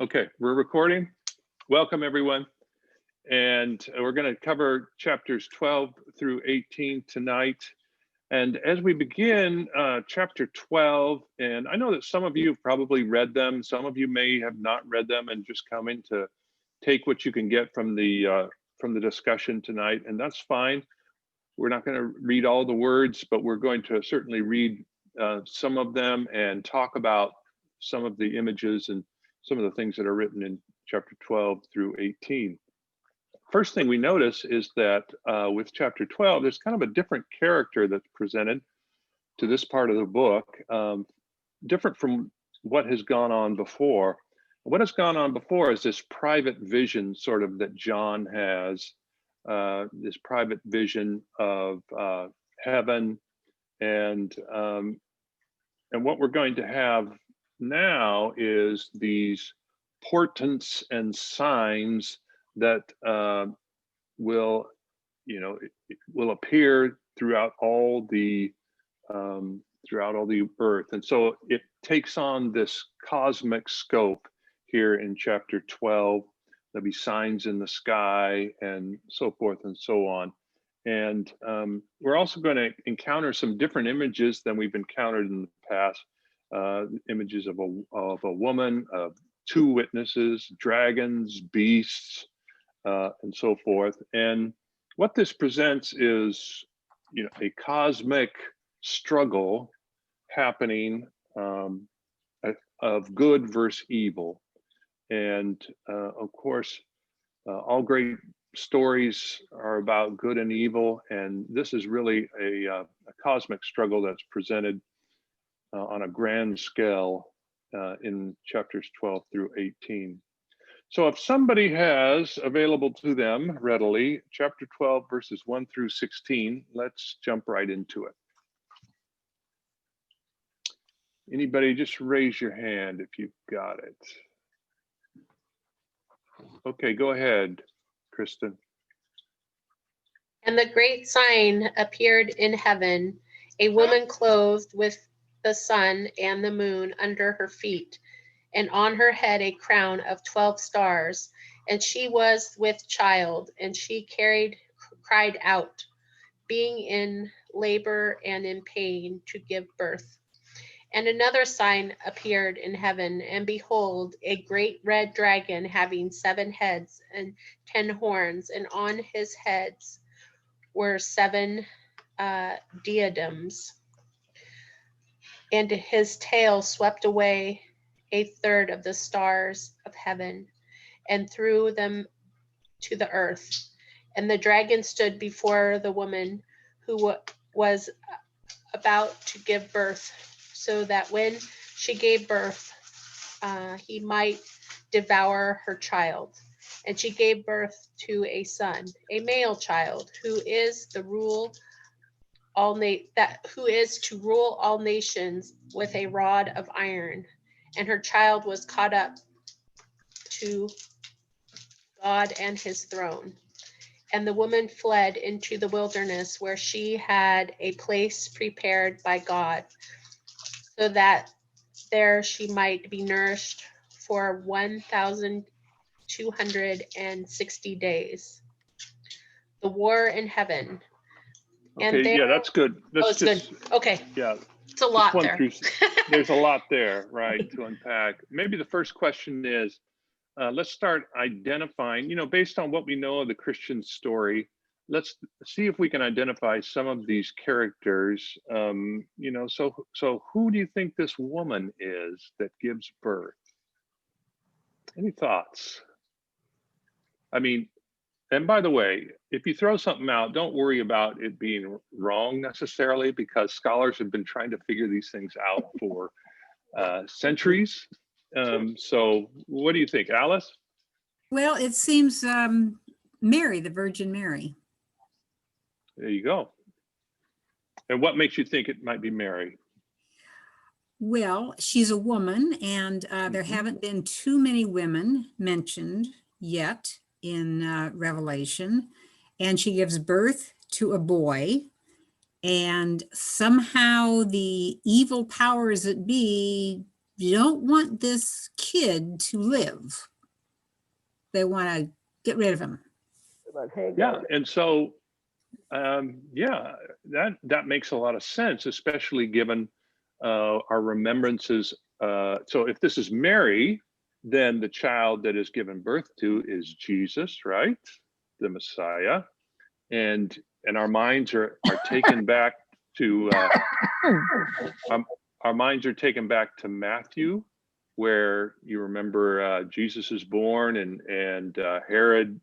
Okay, we're recording. Welcome, everyone. And we're going to cover chapters 12 through 18 tonight. And as we begin chapter 12, and I know that some of you have probably read them, some of you may have not read them and just come in to take what you can get from the discussion tonight, and that's fine. We're not going to read all the words, but we're going to certainly read some of them and talk about some of the images and some of the things that are written in chapter 12 through 18. First thing we notice is that with chapter 12, there's kind of a different character that's presented to this part of the book, different from what has gone on before. What has gone on before is this private vision sort of that John has, this private vision of heaven, and what we're going to have now is these portents and signs that will appear throughout all the earth, and so it takes on this cosmic scope here in chapter 12. There'll be signs in the sky and so forth and so on. And we're also going to encounter some different images than we've encountered in the past. Images of a woman, of two witnesses, dragons, beasts, and so forth. And what this presents is, a cosmic struggle happening of good versus evil. And of course, all great stories are about good and evil, and this is really a cosmic struggle that's presented on a grand scale in chapters 12 through 18. So if somebody has available to them readily chapter 12 verses 1 through 16, let's jump right into it. Anybody, just raise your hand if you've got it. Okay, go ahead, Kristen. And the great sign appeared in heaven, a woman clothed with the sun and the moon under her feet, and on her head a crown of 12 stars. And she was with child, and she cried out, being in labor and in pain to give birth. And another sign appeared in heaven, and behold, a great red dragon having 7 heads and 10 horns, and on his heads were 7 diadems. And his tail swept away a third of the stars of heaven and threw them to the earth. And the dragon stood before the woman who was about to give birth, so that when she gave birth, he might devour her child. And she gave birth to a son, a male child, who is to rule all nations with a rod of iron. And her child was caught up to God and his throne. And the woman fled into the wilderness, where she had a place prepared by God, so that there she might be nourished for 1,260 days. The war in heaven. Okay, yeah, that's good. That's good. Okay. Yeah. It's a lot there. There's a lot there, right, to unpack. Maybe the first question is, let's start identifying, based on what we know of the Christian story, let's see if we can identify some of these characters. So who do you think this woman is that gives birth? Any thoughts? I mean, and by the way, if you throw something out, don't worry about it being wrong necessarily, because scholars have been trying to figure these things out for centuries. So what do you think, Alice? Well, it seems Mary, the Virgin Mary. There you go. And what makes you think it might be Mary? Well, she's a woman, and there haven't been too many women mentioned yet in Revelation. And she gives birth to a boy, and somehow the evil powers that be don't want this kid to live. They want to get rid of him. Yeah, and so yeah, that makes a lot of sense, especially given our remembrances. So if this is Mary, then the child that is given birth to is Jesus, right? The Messiah, and our minds are taken back to our minds are taken back to Matthew, where you remember Jesus is born, and Herod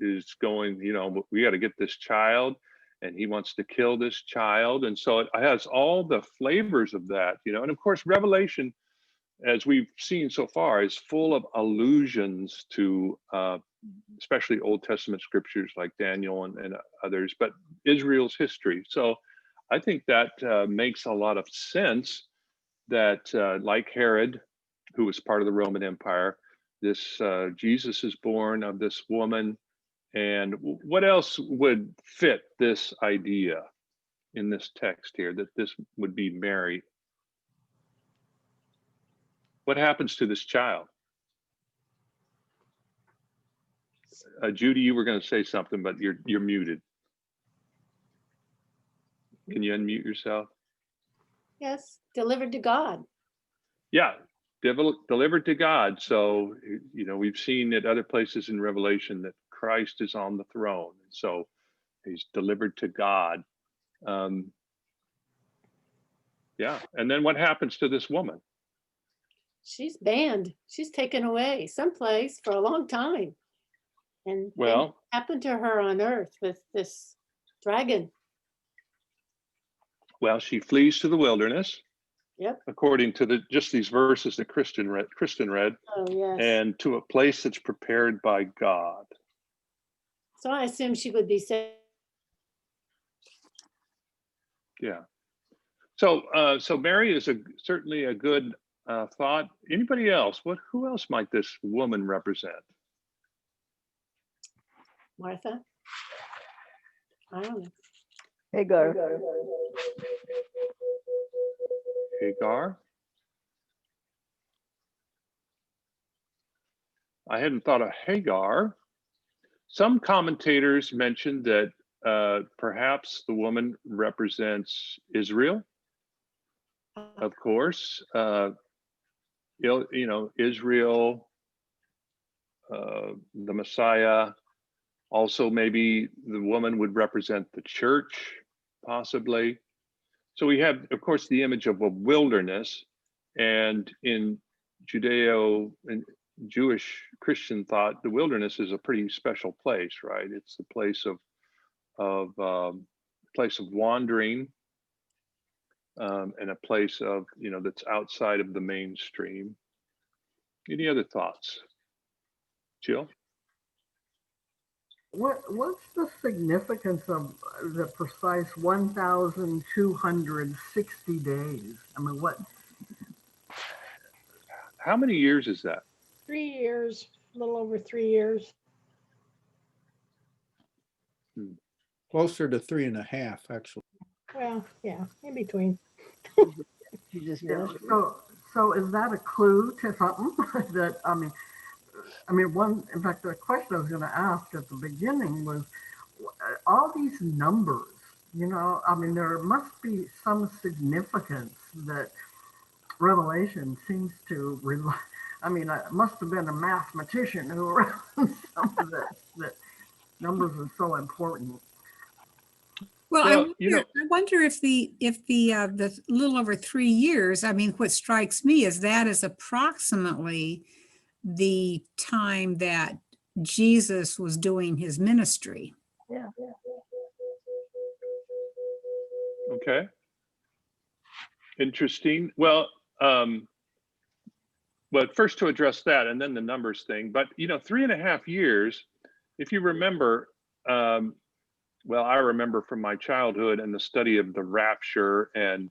is going, we got to get this child, and he wants to kill this child. And so it has all the flavors of that, and of course, Revelation, as we've seen so far, is full of allusions to especially Old Testament scriptures like Daniel and others, but Israel's history. So I think that makes a lot of sense that like Herod, who was part of the Roman Empire, this Jesus is born of this woman. And what else would fit this idea in this text here, that this would be Mary? What happens to this child? Judy, you were going to say something, but you're muted. Can you unmute yourself? Yes, delivered to God. Yeah, delivered to God. So, we've seen at other places in Revelation that Christ is on the throne. So he's delivered to God. Yeah. And then what happens to this woman? She's banned. She's taken away someplace for a long time. And Well, happened to her on earth with this dragon. Well, she flees to the wilderness. Yep. According to just these verses that Kristen read, Oh, yes. and to a place that's prepared by God. So I assume she would be saved. Yeah. So Mary is certainly a good thought. Anybody else? Who else might this woman represent? Martha? I don't know. Hagar. Hagar? I hadn't thought of Hagar. Some commentators mentioned that perhaps the woman represents Israel. Of course, Israel, the Messiah. Also, maybe the woman would represent the church, possibly. So we have, of course, the image of a wilderness, and in Judeo and Jewish Christian thought, the wilderness is a pretty special place, right? It's the place of wandering, and a place of that's outside of the mainstream. Any other thoughts, Jill? What's the significance of the precise 1,260 days? I mean, what? How many years is that? 3 years, a little over 3 years. Closer to 3.5, actually. Well, yeah, in between. You just so is that a clue to something? That in fact, the question I was going to ask at the beginning was all these numbers. There must be some significance that Revelation seems to rely. It must have been a mathematician who wrote some of this, that numbers are so important. Well, Well, I wonder if the little over 3 years, what strikes me is that is approximately the time that Jesus was doing his ministry. Yeah. Okay. Interesting. Well, but first to address that and then the numbers thing, but 3.5 years, if you remember, well, I remember from my childhood and the study of the rapture and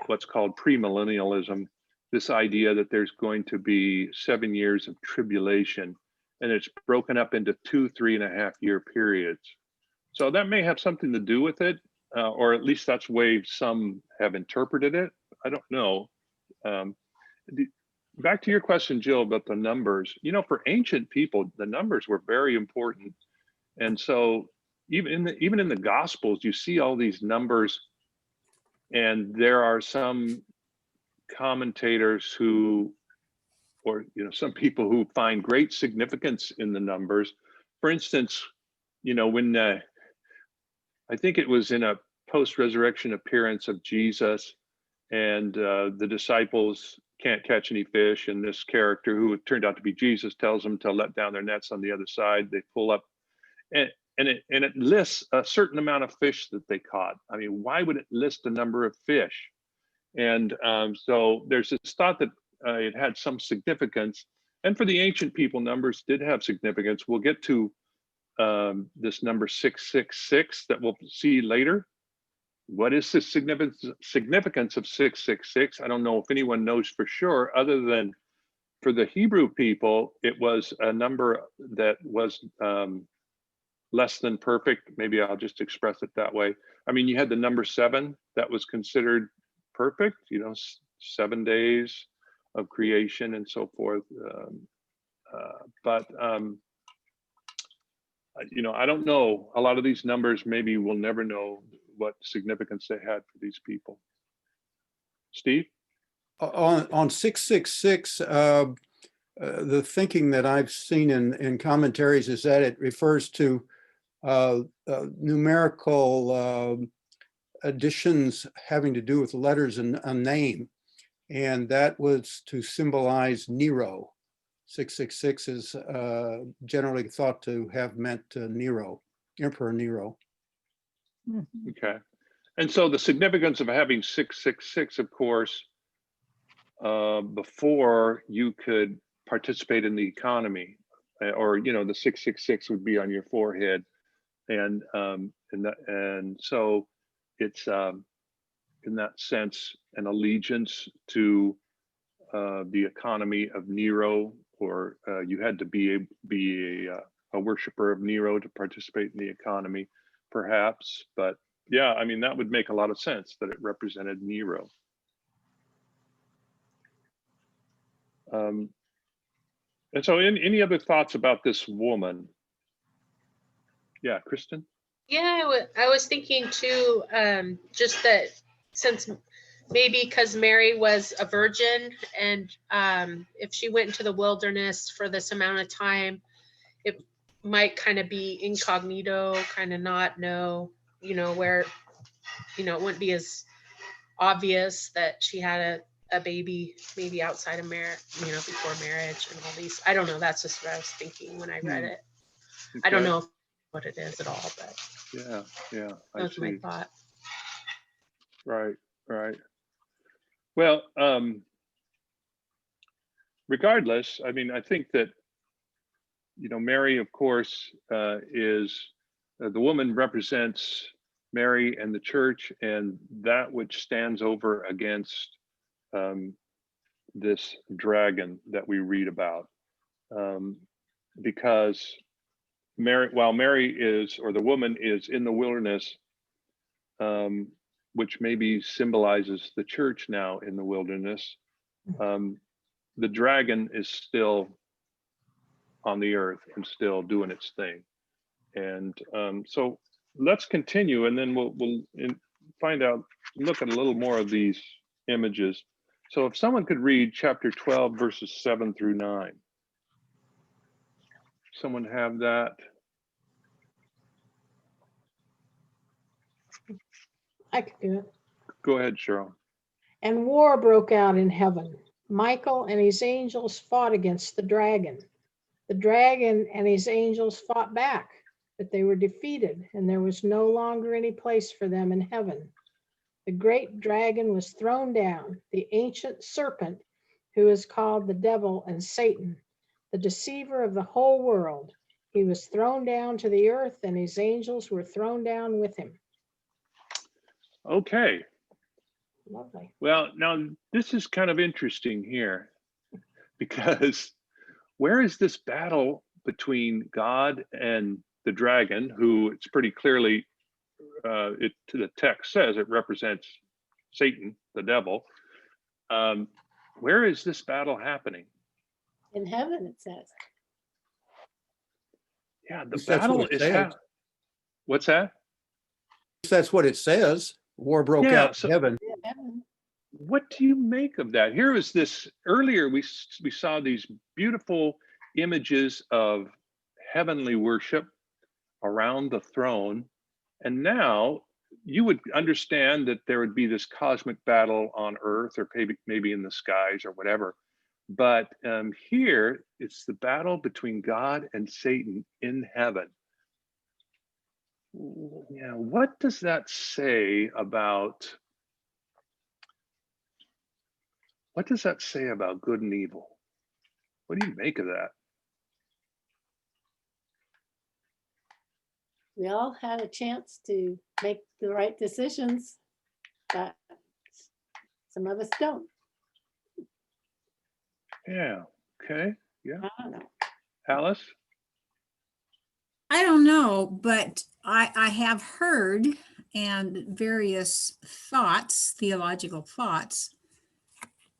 what's called premillennialism, this idea that there's going to be 7 years of tribulation, and it's broken up into 2 3.5 year periods. So that may have something to do with it, or at least that's the way some have interpreted it. I don't know. back to your question, Jill, about the numbers. For ancient people, the numbers were very important. And so even in the Gospels, you see all these numbers, and there are some commentators who, or some people who find great significance in the numbers. For instance, when I think it was in a post-resurrection appearance of Jesus, and the disciples can't catch any fish, and this character, who turned out to be Jesus, tells them to let down their nets on the other side. They pull up, and it lists a certain amount of fish that they caught. I mean, why would it list the number of fish? And so there's this thought that it had some significance. And for the ancient people, numbers did have significance. We'll get to this number 666 that we'll see later. What is the significance of 666? I don't know if anyone knows for sure, other than for the Hebrew people, it was a number that was less than perfect. Maybe I'll just express it that way. I mean, you had the number 7 that was considered perfect, 7 days of creation and so forth. But I don't know. A lot of these numbers, maybe we'll never know what significance they had for these people. Steve? On 666, the thinking that I've seen in commentaries is that it refers to numerical additions having to do with letters and a name. And that was to symbolize Nero. 666 is generally thought to have meant Nero, Emperor Nero. Okay. And so the significance of having 666, of course, before you could participate in the economy, or the 666 would be on your forehead, and so it's in that sense an allegiance to the economy of Nero, or you had to be a worshiper of Nero to participate in the economy, perhaps. But yeah, I mean, that would make a lot of sense that it represented Nero. And so any other thoughts about this woman? Yeah, Kristen? Yeah, I was thinking too, just that since maybe because Mary was a virgin, and if she went into the wilderness for this amount of time, it might kind of be incognito, kind of not know, where, it wouldn't be as obvious that she had a baby maybe outside of marriage, before marriage and all these. I don't know. That's just what I was thinking when I read it. Okay. I don't know what it is at all, but Yeah, I that's see. my thought. Right. Well, regardless, I mean, I think that, Mary, of course, is the woman represents Mary and the church, and that which stands over against this dragon that we read about. Because while Mary is, or the woman is in the wilderness, which maybe symbolizes the church now in the wilderness, the dragon is still on the earth and still doing its thing. And so let's continue, and then we'll find out, look at a little more of these images. So if someone could read chapter 12, verses 7 through 9. Someone have that? I could do it. Go ahead, Cheryl. And war broke out in heaven. Michael and his angels fought against the dragon. The dragon and his angels fought back, but they were defeated, and there was no longer any place for them in heaven. The great dragon was thrown down, the ancient serpent, who is called the devil and Satan, the deceiver of the whole world. He was thrown down to the earth, and his angels were thrown down with him. Okay. Lovely. Well, now this is kind of interesting here, because where is this battle between God and the dragon, who it's pretty clearly, to the text says it represents Satan, the devil. where is this battle happening? In heaven, it says. Yeah, the That's what battle it is says. What's that? That's what it says. War broke Yeah, out so in heaven. Heaven. what do you make of that? Here is this, earlier we saw these beautiful images of heavenly worship around the throne. And now you would understand that there would be this cosmic battle on earth or maybe in the skies or whatever. But here it's the battle between God and Satan in heaven. Yeah, what does that say about good and evil? What do you make of that? We all had a chance to make the right decisions, but some of us don't. Yeah, okay, yeah. I don't know. Alice? I don't know, but I have heard and various thoughts, theological thoughts,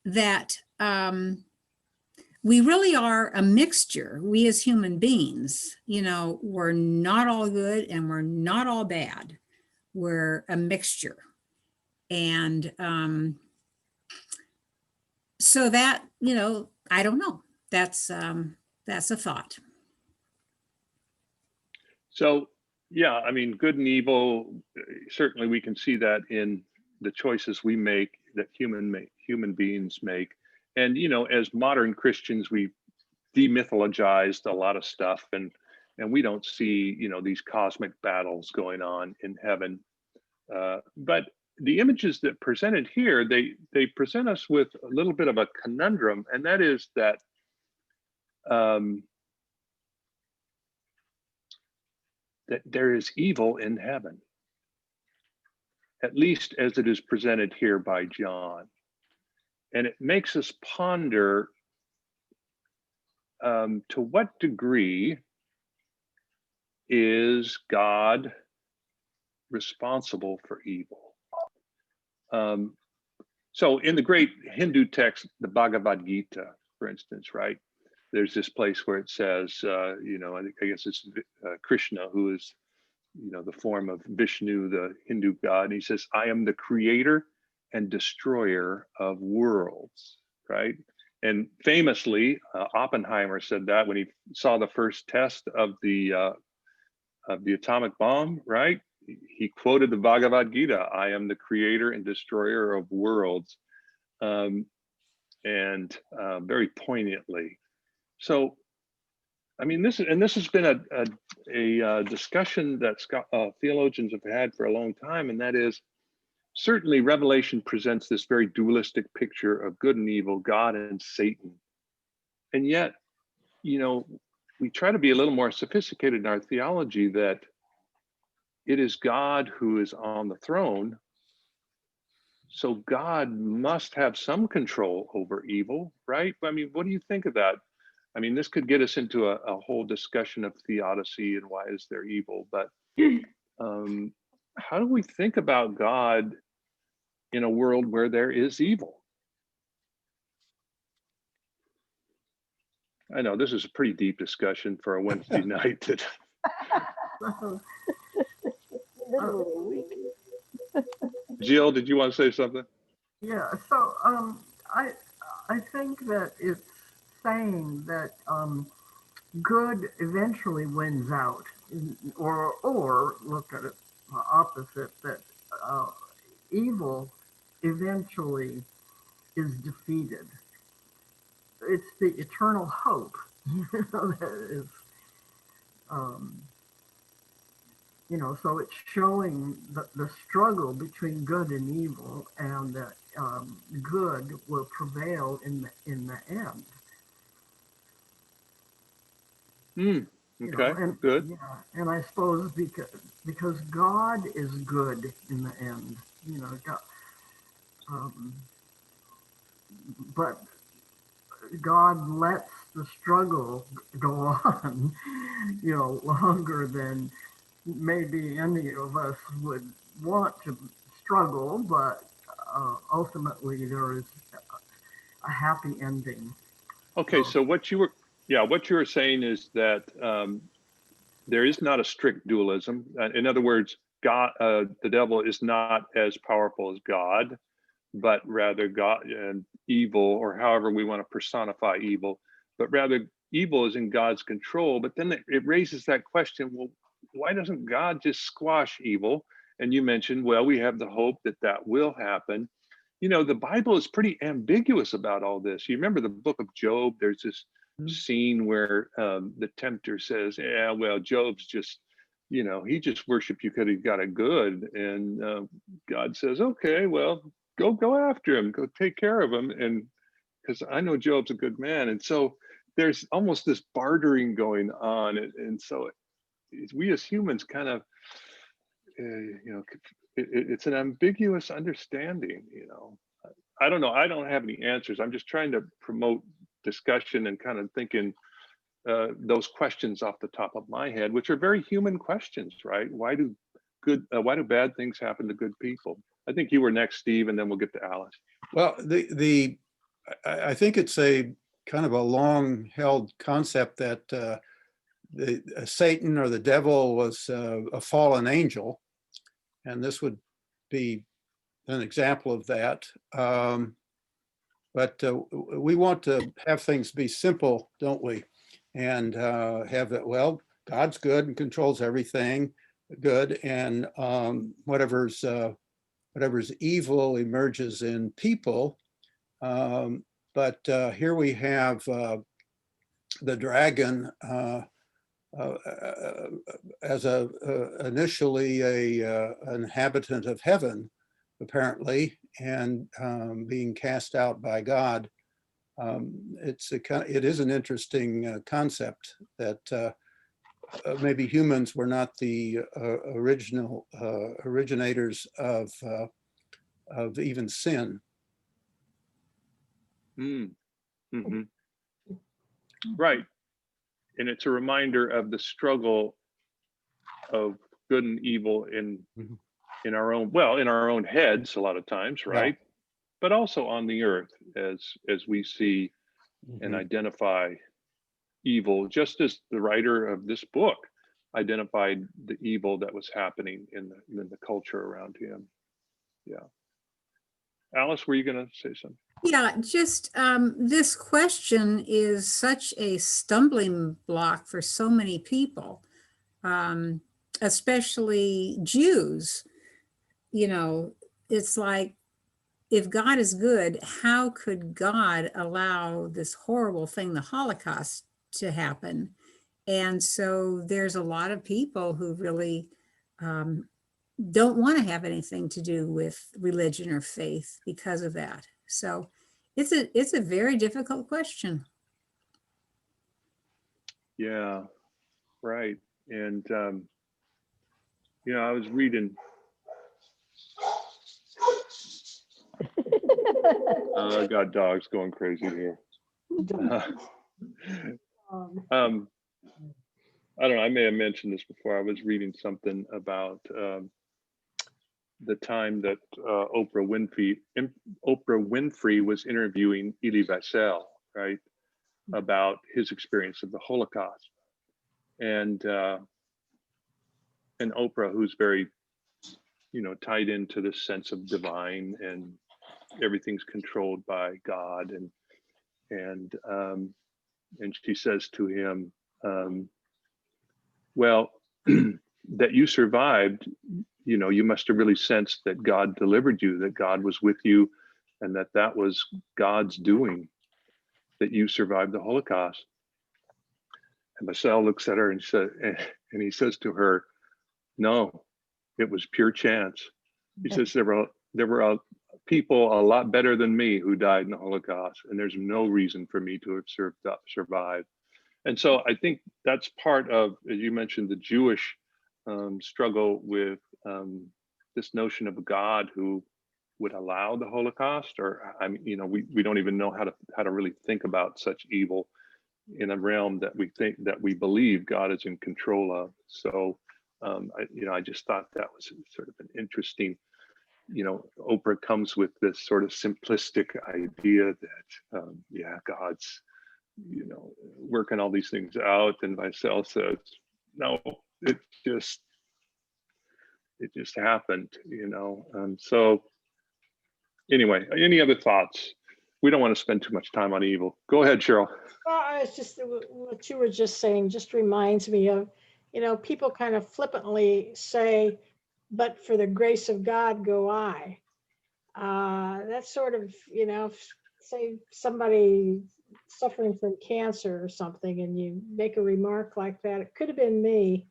that we really are a mixture. We as human beings, we're not all good and we're not all bad. We're a mixture. And so that, I don't know. That's a thought. So, yeah, I mean, good and evil, certainly we can see that in the choices we make, that human beings make. And, as modern Christians, we demythologized a lot of stuff and we don't see, these cosmic battles going on in heaven. But the images that presented here, they present us with a little bit of a conundrum, and that is that that there is evil in heaven, at least as it is presented here by John. And it makes us ponder to what degree is God responsible for evil? So in the great Hindu text, the Bhagavad Gita, for instance, right? There's this place where it says, I guess it's Krishna, who is, the form of Vishnu, the Hindu god. And he says, I am the creator and destroyer of worlds, right? And famously, Oppenheimer said that when he saw the first test of the atomic bomb, right? He quoted the Bhagavad Gita, I am the creator and destroyer of worlds, and very poignantly. So, I mean, this has been a discussion that theologians have had for a long time, and that is, certainly Revelation presents this very dualistic picture of good and evil, God and Satan. And yet, we try to be a little more sophisticated in our theology, that it is God who is on the throne. So God must have some control over evil, right? I mean, what do you think of that? I mean, this could get us into a whole discussion of theodicy and why is there evil, but how do we think about God in a world where there is evil? I know this is a pretty deep discussion for a Wednesday night. Jill, did you want to say something? Yeah, so I think that it's saying that good eventually wins out, or look at it opposite, that evil eventually is defeated. It's the eternal hope, that is, so it's showing the struggle between good and evil, and that good will prevail in the end. Okay, And, good. Yeah, and I suppose because God is good in the end, God, but God lets the struggle go on, longer than maybe any of us would want to struggle, but ultimately a happy ending. Okay, so what you were saying is that there is not a strict dualism. In other words, God, the devil is not as powerful as God, but rather God and evil, or however we want to personify evil, but rather evil is in God's control. But then it raises that question, well, why doesn't God just squash evil? And you mentioned, well, we have the hope that that will happen. You know, the Bible is pretty ambiguous about all this. You remember the book of Job, there's this scene where the tempter says, yeah, well, Job's just, you know, he just worshiped you because he got it good. And God says, okay, well, go after him, go take care of him. And because I know Job's a good man. And so there's almost this bartering going on. And so we as humans kind of, you know, it's an ambiguous understanding, you know. I don't know. I don't have any answers. I'm just trying to promote discussion and kind of thinking those questions off the top of my head, which are very human questions, right? Why do bad things happen to good people? I think you were next, Steve, and then we'll get to Alice. Well, I think it's a kind of a long-held concept that Satan or the devil was a fallen angel, and this would be an example of that. But we want to have things be simple, don't we? And have it, well, God's good and controls everything good, and whatever's evil emerges in people. But here we have the dragon as initially a inhabitant of heaven, apparently, and being cast out by God. It is an interesting concept that maybe humans were not the originators of even sin. Mm-hmm. Right. And it's a reminder of the struggle of good and evil in our own heads a lot of times, right? Yeah. But also on the earth as we see and identify evil, just as the writer of this book identified the evil that was happening in the culture around him. Yeah. Alice, were you going to say something? Yeah, just this question is such a stumbling block for so many people, especially Jews. You know, it's like, if God is good, how could God allow this horrible thing, the Holocaust, to happen? And so there's a lot of people who really don't want to have anything to do with religion or faith because of that. So it's a very difficult question. Yeah, right. And you know, I was reading. I got dogs going crazy here. I don't know. I may have mentioned this before. I was reading something about the time that Oprah Winfrey was interviewing Elie Wiesel, right, about his experience of the Holocaust, and Oprah, who's very, you know, tied into this sense of divine and everything's controlled by God, and she says to him, well, that you survived, you know, you must have really sensed that God delivered you, that God was with you, and that was God's doing, that you survived the Holocaust. And Wiesel looks at her and he says to her, no, it was pure chance. He says there were people a lot better than me who died in the Holocaust, and there's no reason for me to have survived. And so I think that's part of, as you mentioned, the Jewish struggle with this notion of a God who would allow the Holocaust, or I mean, you know, we don't even know how to really think about such evil in a realm that we believe God is in control of. So, I just thought that was sort of an interesting Oprah comes with this sort of simplistic idea that, yeah, God's, working all these things out. And Vincel says, no, it just happened, so anyway, any other thoughts? We don't want to spend too much time on evil. Go ahead, Cheryl. Well, it's just what you were just saying just reminds me of, people kind of flippantly say, but for the grace of God go I. That's sort of, say somebody suffering from cancer or something, and you make a remark like that. It could have been me.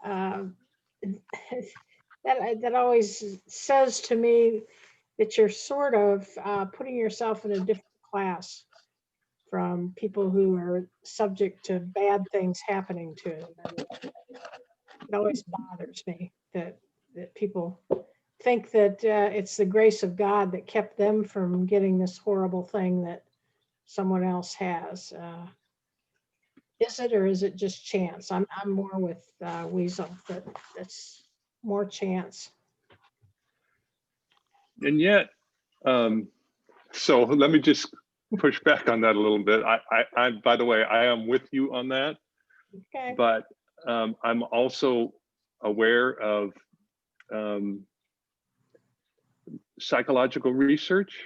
That always says to me that you're sort of putting yourself in a different class from people who are subject to bad things happening to them. And it always bothers me that people think that it's the grace of God that kept them from getting this horrible thing that someone else has. Is it, or is it just chance? I'm more with Weasel, that that's more chance. And yet, so let me just push back on that a little bit. I by the way, I am with you on that, Okay. but I'm also aware of psychological research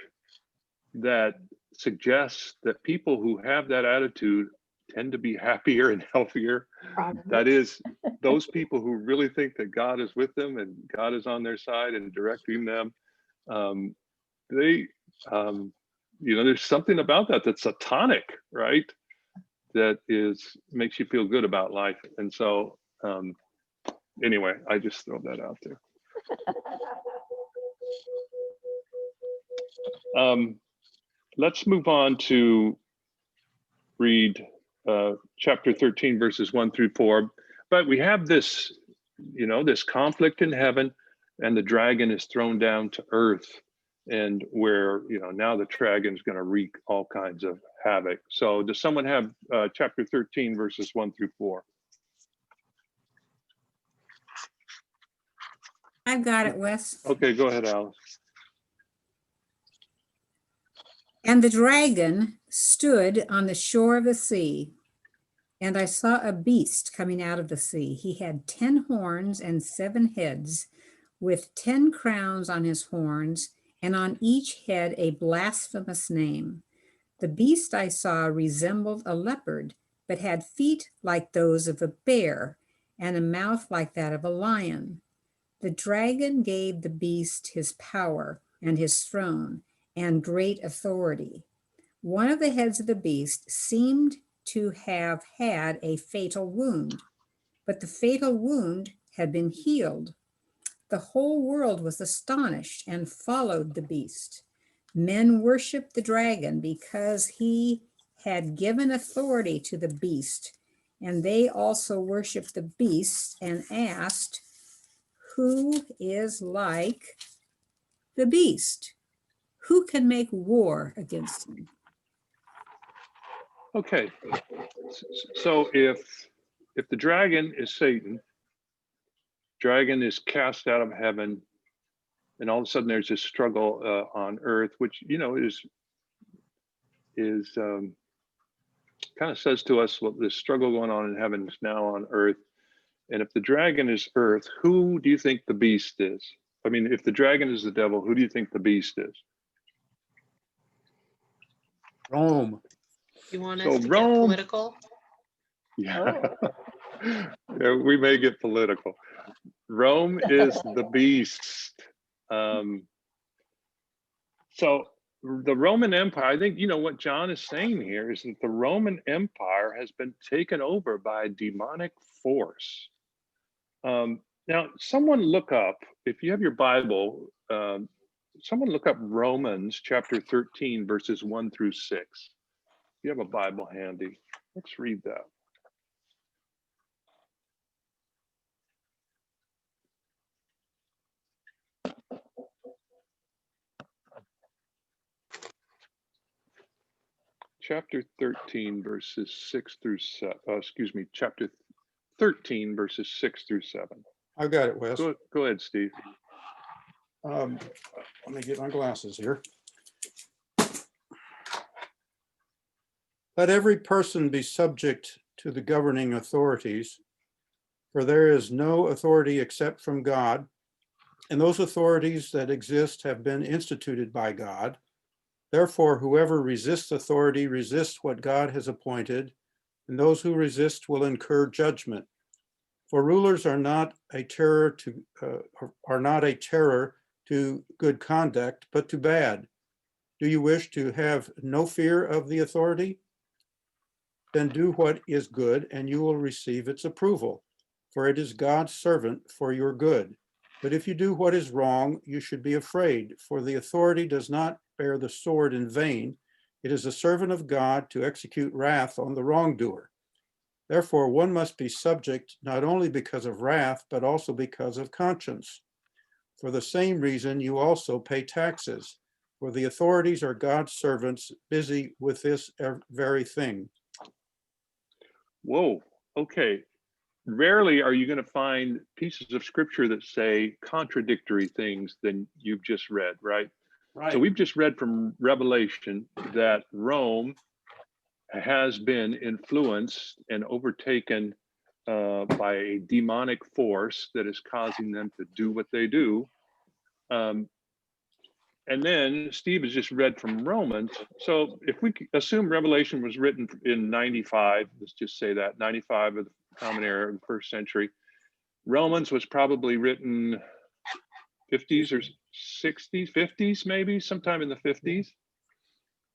that suggests that people who have that attitude tend to be happier and healthier. Probably. That is, those people who really think that God is with them and God is on their side and directing them, there's something about that that's a tonic, right? That makes you feel good about life. And so anyway, I just throw that out there. Let's move on to read chapter 13, verses 1 through 4. But we have this, this conflict in heaven, and the dragon is thrown down to earth, and where, now the dragon is going to wreak all kinds of havoc. So does someone have chapter 13, verses 1 through 4? I've got it, Wes. Okay, go ahead, Alice. And the dragon stood on the shore of the sea, and I saw a beast coming out of the sea. He had 10 horns and 7 heads, with 10 crowns on his horns, and on each head a blasphemous name. The beast I saw resembled a leopard, but had feet like those of a bear, and a mouth like that of a lion. The dragon gave the beast his power and his throne and great authority. One of the heads of the beast seemed to have had a fatal wound, but the fatal wound had been healed. The whole world was astonished and followed the beast. Men worshiped the dragon because he had given authority to the beast, and they also worshiped the beast and asked, "Who is like the beast? Who can make war against him?" Okay, so if the dragon is Satan, dragon is cast out of heaven, and all of a sudden there's this struggle on earth, which is kind of says to us what this struggle going on in heaven is now on earth. And if the dragon is earth, who do you think the beast is? I mean, if the dragon is the devil, who do you think the beast is? Rome. You want So us to Rome- get political? Yeah. Yeah, we may get political. Rome is the beast. So the Roman Empire, I think, what John is saying here is that the Roman Empire has been taken over by a demonic force. Now, someone look up, if you have your Bible, someone look up Romans chapter 13, verses 1 through 6. You have a Bible handy. Let's read that. Chapter 13, verses 6 through 7. Chapter 13, verses 6 through 7. I've got it, Wes. Go ahead, Steve. Let me get my glasses here. Let every person be subject to the governing authorities, for there is no authority except from God, and those authorities that exist have been instituted by God. Therefore, whoever resists authority resists what God has appointed, and those who resist will incur judgment. For rulers are not a terror to good conduct, but to bad. Do you wish to have no fear of the authority? Then do what is good, and you will receive its approval, for it is God's servant for your good. But if you do what is wrong, you should be afraid, for the authority does not bear the sword in vain. It is a servant of God to execute wrath on the wrongdoer. Therefore, one must be subject not only because of wrath, but also because of conscience. For the same reason, you also pay taxes, for the authorities are God's servants busy with this very thing. Whoa, okay. Rarely are you going to find pieces of scripture that say contradictory things than you've just read, right? Right. So we've just read from Revelation that Rome has been influenced and overtaken by a demonic force that is causing them to do what they do. And then Steve has just read from Romans. So if we assume Revelation was written in 95, let's just say that, 95 of the Common Era of the first century, Romans was probably written 50s or 60s, 50s maybe, sometime in the 50s.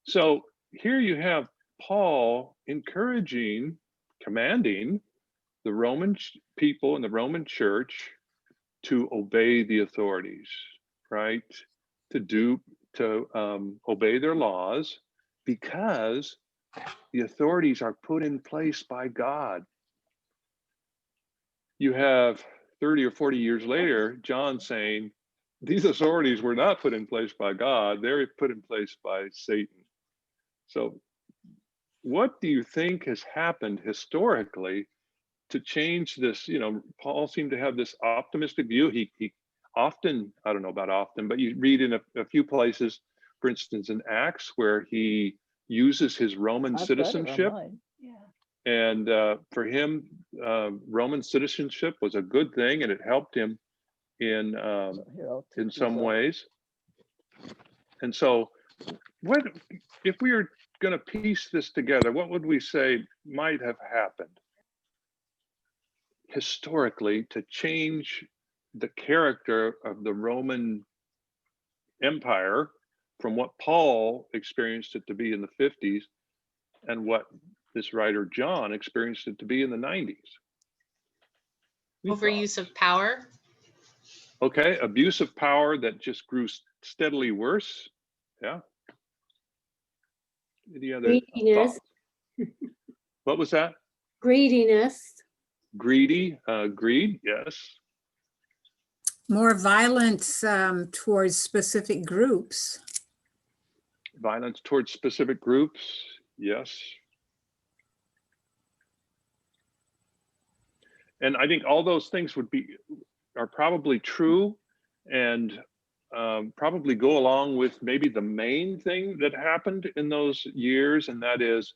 So here you have Paul encouraging, commanding the Roman people and the Roman church to obey the authorities, right? To obey their laws, because the authorities are put in place by God. You have 30 or 40 years later, John saying, these authorities were not put in place by God, they're put in place by Satan. So what do you think has happened historically to change this? You know, Paul seemed to have this optimistic view. He often, I don't know about often, but you read in a few places, for instance, in Acts, where he uses his Roman citizenship. And for him, Roman citizenship was a good thing, and it helped him in some ways. And so, what if we are going to piece this together? What would we say might have happened historically to change the character of the Roman Empire from what Paul experienced it to be in the 50s and what this writer John experienced it to be in the 90s? Overuse of power. Okay, abuse of power that just grew steadily worse. Yeah. Any other Greediness. thoughts? What was that? Greediness. Greedy, greed, yes. More violence towards specific groups. Violence towards specific groups, yes. And I think all those things are probably true, and probably go along with maybe the main thing that happened in those years, and that is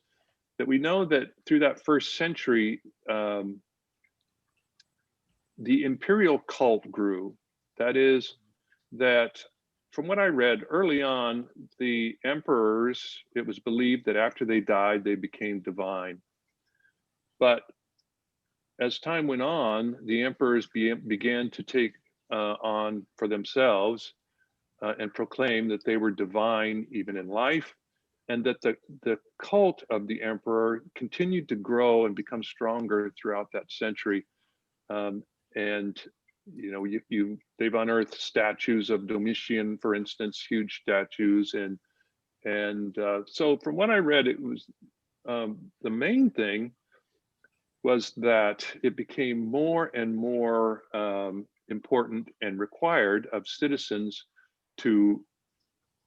that we know that through that first century, the imperial cult grew. That is, that from what I read early on, the emperors, it was believed that after they died, they became divine. But as time went on, the emperors began to take on for themselves and proclaim that they were divine even in life, and that the cult of the emperor continued to grow and become stronger throughout that century. And you know, they've unearthed statues of Domitian, for instance, huge statues, and so from what I read, it was the main thing was that it became more and more important and required of citizens to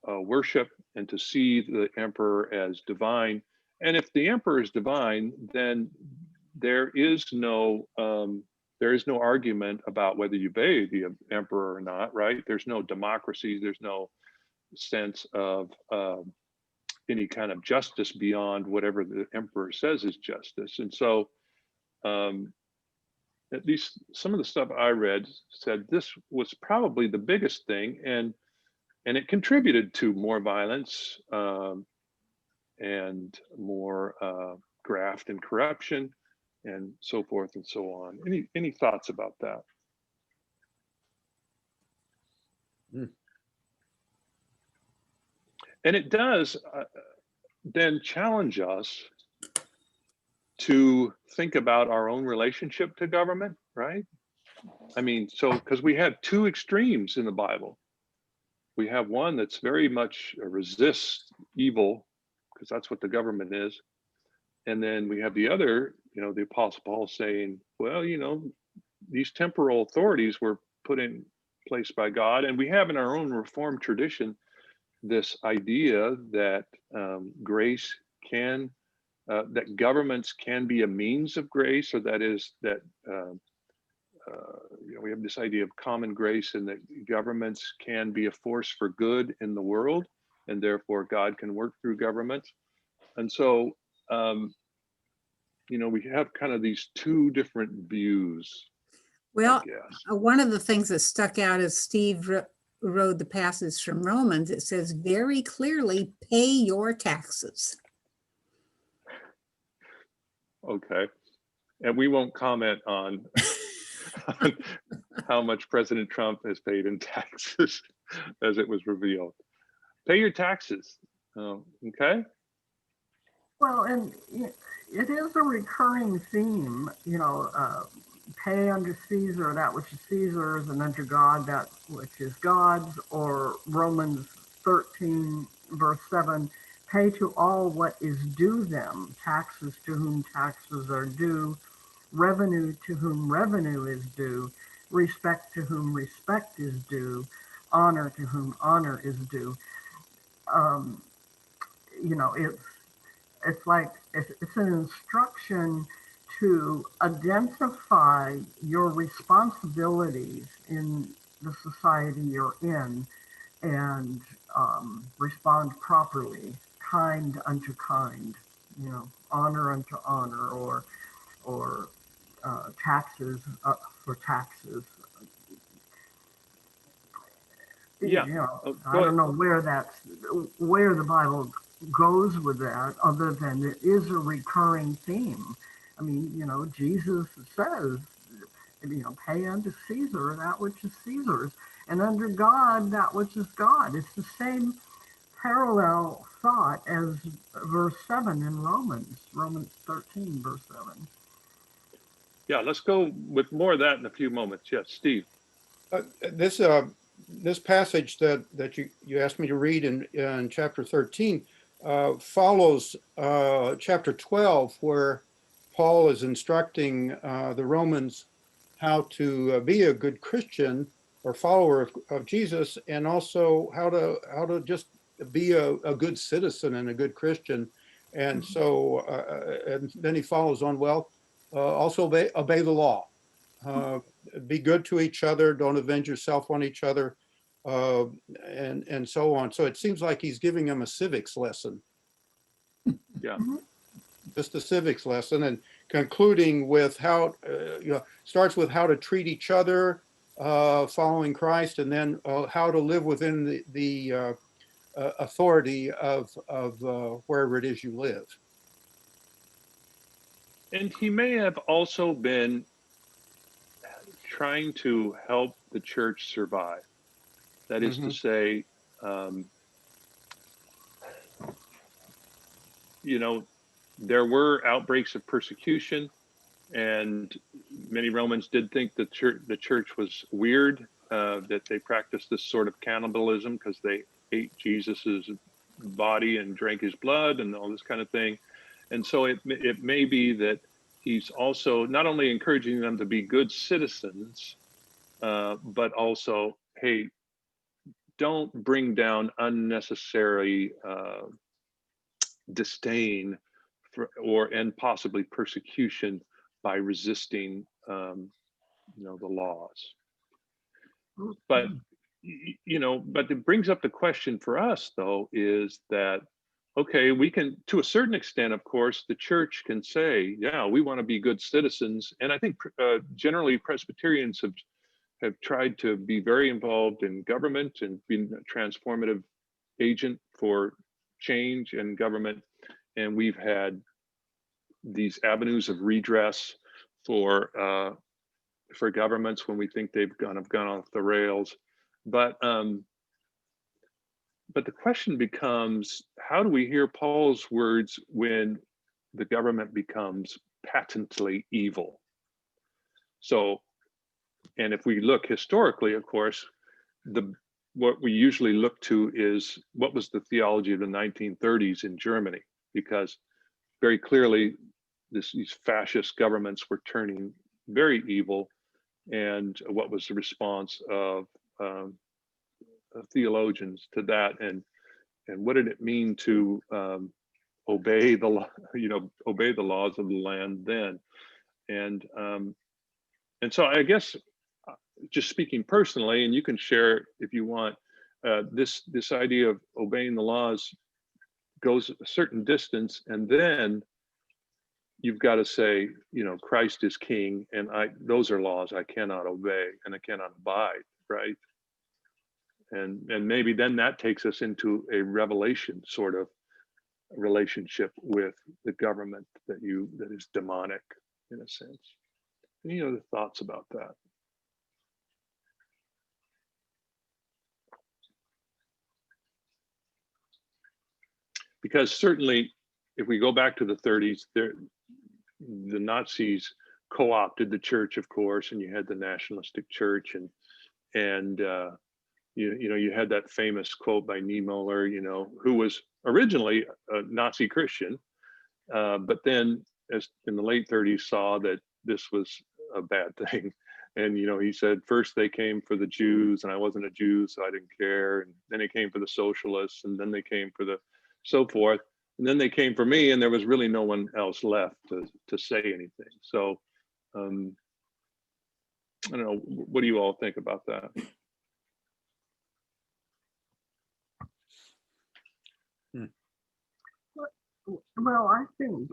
worship and to see the emperor as divine. And if the emperor is divine, then there is no there is no argument about whether you obey the emperor or not, right? There's no democracy. There's no sense of any kind of justice beyond whatever the emperor says is justice. And so at least some of the stuff I read said this was probably the biggest thing, and it contributed to more violence and more graft and corruption and so forth and so on. Any thoughts about that? And it does then challenge us to think about our own relationship to government, right? I mean, so because we have two extremes in the Bible. We have one that's very much resists evil, because that's what the government is. And then we have the other, the Apostle Paul saying, well, these temporal authorities were put in place by God. And we have in our own Reformed tradition this idea that grace can, that governments can be a means of grace, or that is that, we have this idea of common grace, and that governments can be a force for good in the world, and therefore God can work through governments. And so, we have kind of these two different views. Well, one of the things that stuck out as Steve wrote the passage from Romans, it says very clearly, pay your taxes. Okay. And we won't comment on how much President Trump has paid in taxes as it was revealed. Pay your taxes. Okay. Well, and it is a recurring theme, pay unto Caesar that which is Caesar's, and unto God that which is God's, or Romans 13, verse 7, pay to all what is due them, taxes to whom taxes are due, revenue to whom revenue is due, respect to whom respect is due, honor to whom honor is due. It's like it's an instruction to identify your responsibilities in the society you're in, and respond properly, kind unto kind, honor unto honor, or taxes for taxes. Yeah. I don't know where the Bible goes with that, other than it is a recurring theme. I mean, Jesus says, pay unto Caesar that which is Caesar's, and under God that which is God. It's the same parallel thought as verse 7 in Romans 13, verse 7. Yeah, let's go with more of that in a few moments. Yes, Steve. This passage that you asked me to read in chapter 13 follows chapter 12, where Paul is instructing the Romans how to be a good Christian or follower of Jesus, and also how to just be a good citizen and a good Christian. And so, and then he follows on, also obey the law. Be good to each other, don't avenge yourself on each other, and so on. So it seems like he's giving them a civics lesson. Yeah. Just a civics lesson, and concluding with how, starts with how to treat each other, following Christ, and then how to live within the authority of wherever it is you live. And he may have also been trying to help the church survive. That is to say, there were outbreaks of persecution, and many Romans did think the church was weird, that they practiced this sort of cannibalism because they ate Jesus's body and drank his blood and all this kind of thing. And so it may be that he's also not only encouraging them to be good citizens, but also, hey, don't bring down unnecessary disdain and possibly persecution by resisting the laws. But but it brings up the question for us, though, is that, okay, we can, to a certain extent, of course, the church can say, yeah, we want to be good citizens. And I think generally Presbyterians have tried to be very involved in government and been a transformative agent for change in government. And we've had these avenues of redress for governments when we think they've gone off the rails. But the question becomes, how do we hear Paul's words when the government becomes patently evil? So, and if we look historically, of course, what we usually look to is what was the theology of the 1930s in Germany, because very clearly these fascist governments were turning very evil. And what was the response of theologians to that, and what did it mean to obey the laws of the land then? And so I guess, just speaking personally, and you can share if you want, this idea of obeying the laws goes a certain distance, and then you've got to say, Christ is king, and those are laws I cannot obey and I cannot abide, right? And maybe then that takes us into a revelation sort of relationship with the government that is demonic in a sense. Any other thoughts about that? Because certainly, if we go back to the 30s, the Nazis co-opted the church, of course, and you had the nationalistic church, and you had that famous quote by Niemöller, who was originally a Nazi Christian, but then, as in the late 30s, saw that this was a bad thing. And, he said, first they came for the Jews, and I wasn't a Jew, so I didn't care. And then they came for the socialists, and then they came for the so forth. And then they came for me, and there was really no one else left to say anything. So, I don't know, what do you all think about that? Well, I think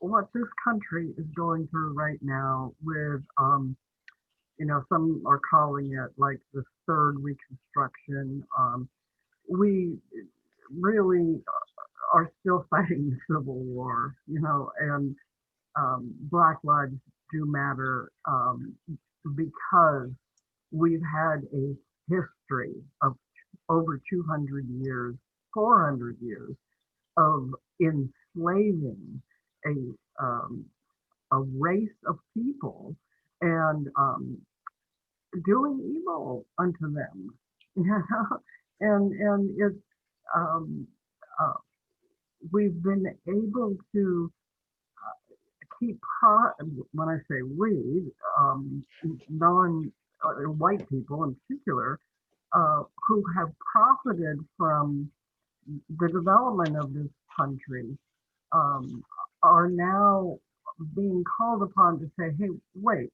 what this country is going through right now with, some are calling it like the third Reconstruction. We really are still fighting the Civil War, and Black Lives Do matter because we've had a history of over 200 years, 400 years of enslaving a race of people and doing evil unto them, and it's we've been able to keep when I say we, non-white people in particular, who have profited from the development of this country, are now being called upon to say, hey, wait,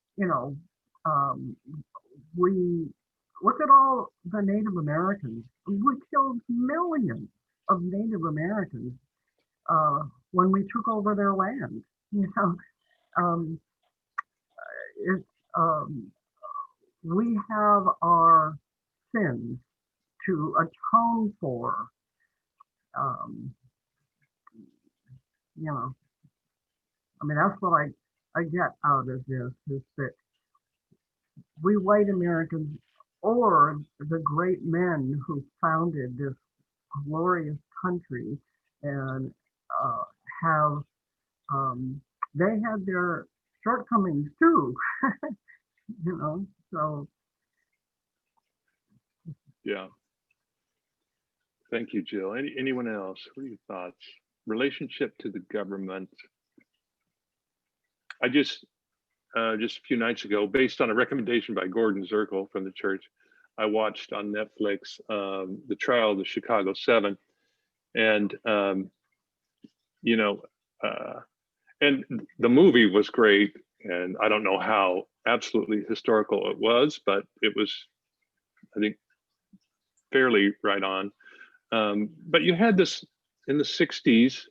we look at all the Native Americans. We killed millions of Native Americans when we took over their land. We have our sins to atone for. That's what I get out of this, is that we white Americans, or the great men who founded this glorious country, and have they had their shortcomings too, so. Yeah. Thank you, Jill. Anyone else? What are your thoughts? Relationship to the government. I just a few nights ago, based on a recommendation by Gordon Zirkle from the church, I watched on Netflix the trial of the Chicago 7, and and the movie was great, And I don't know how absolutely historical it was, but it was, I think, fairly right on. But you had this in the 60s,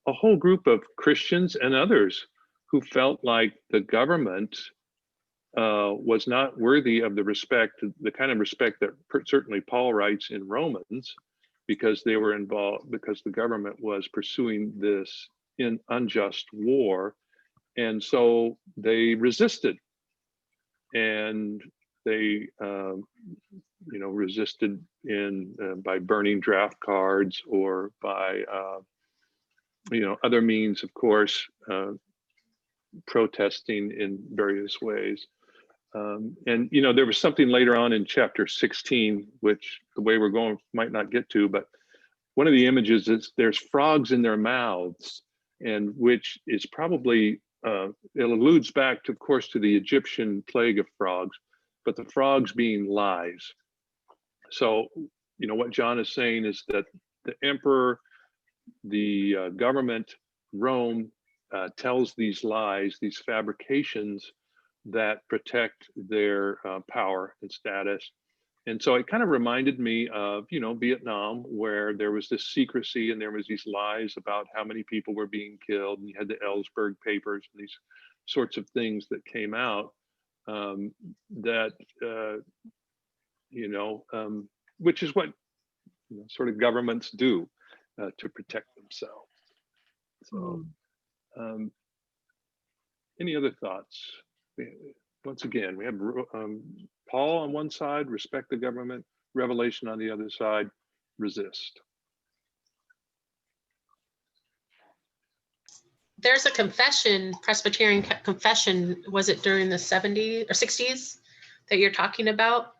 a whole group of Christians and others who felt like the government was not worthy of the respect, the kind of respect that certainly Paul writes in Romans, because they were involved, because the government was pursuing this unjust war. And so they resisted, and they resisted by burning draft cards, or by other means, of course, protesting in various ways. And there was something later on in chapter 16, which the way we're going might not get to, but one of the images is there's frogs in their mouths, and which is probably, it alludes back to, of course, to the Egyptian plague of frogs, but the frogs being lies. So, what John is saying is that the emperor, the government, Rome, tells these lies, these fabrications that protect their power and status. And so it kind of reminded me of, Vietnam, where there was this secrecy and there was these lies about how many people were being killed. And you had the Ellsberg papers and these sorts of things that came out which is what sort of governments do to protect themselves. So any other thoughts? Once again, we have Paul on one side, respect the government; Revelation on the other side, resist. There's a confession, Presbyterian confession, was it during the 70s or 60s that you're talking about?